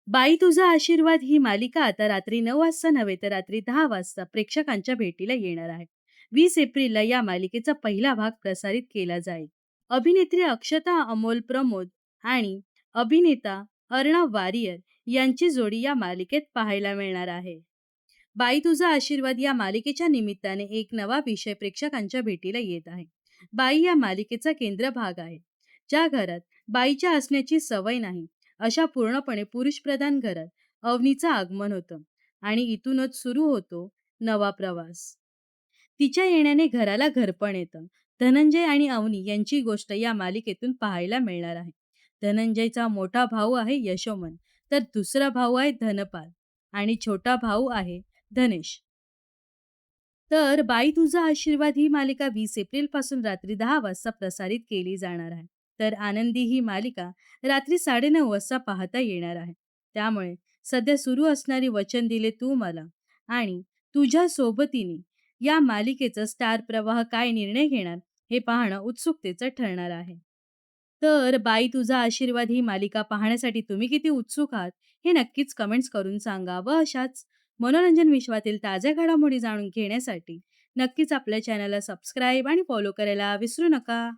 बाई तुझा आशीर्वाद ही मालिका आता रात्री 9 वाजता नव्हे तर रात्री 10 वाजता प्रेक्षकांच्या भेटीला येणार आहे. 20 एप्रिलला या मालिकेचा पहिला भाग प्रसारित केला जाईल. अभिनेत्री अक्षता अमोल प्रमोद आणि अभिनेता अर्णव वारियर यांची जोडी या मालिकेत पाहायला मिळणार आहे. बाई तुझा आशीर्वाद या मालिकेच्या निमित्ताने एक नवा विषय प्रेक्षकांच्या भेटीला येत आहे. बाई या मालिकेचा केंद्र भाग आहे, ज्या घरात बाईच्या असण्याची सवय नाही अशा पूर्णपणे पुरुषप्रधान घरात अवनीचं आगमन होतं आणि इथूनच सुरू होतो नवा प्रवास. तिच्या येण्याने घराला घरपण येतं. धनंजय आणि अवनी यांची गोष्ट या मालिकेतून पाहायला मिळणार आहे. धनंजयचा मोठा भाऊ आहे यशोमन, तर दुसरा भाऊ आहे धनपाल आणि छोटा भाऊ आहे धनेश. तर बाई तुझा आशीर्वाद ही मालिका 20 एप्रिल पासून रात्री 10 वाजता प्रसारित केली जाणार आहे. तर आनंदी ही मालिका रात्री 9:30 वाजता पाहता येणार आहे. त्यामुळे सध्या सुरू असणारी वचन दिले तू मला आणि तुझ्या सोबतीने या मालिकेचा स्टार प्रवाह काय निर्णय घेणार हे पाहणं उत्सुकतेचं ठरणार आहे. तर बाई तुझा आशीर्वाद ही मालिका पाहण्यासाठी तुम्ही किती उत्सुक आहात हे नक्कीच कमेंट्स करून सांगा व अशाच मनोरंजन विश्वातील ताज्या घडामोडी जाणून घेण्यासाठी नक्कीच आपल्या चॅनलला सबस्क्राईब आणि फॉलो करायला विसरू नका.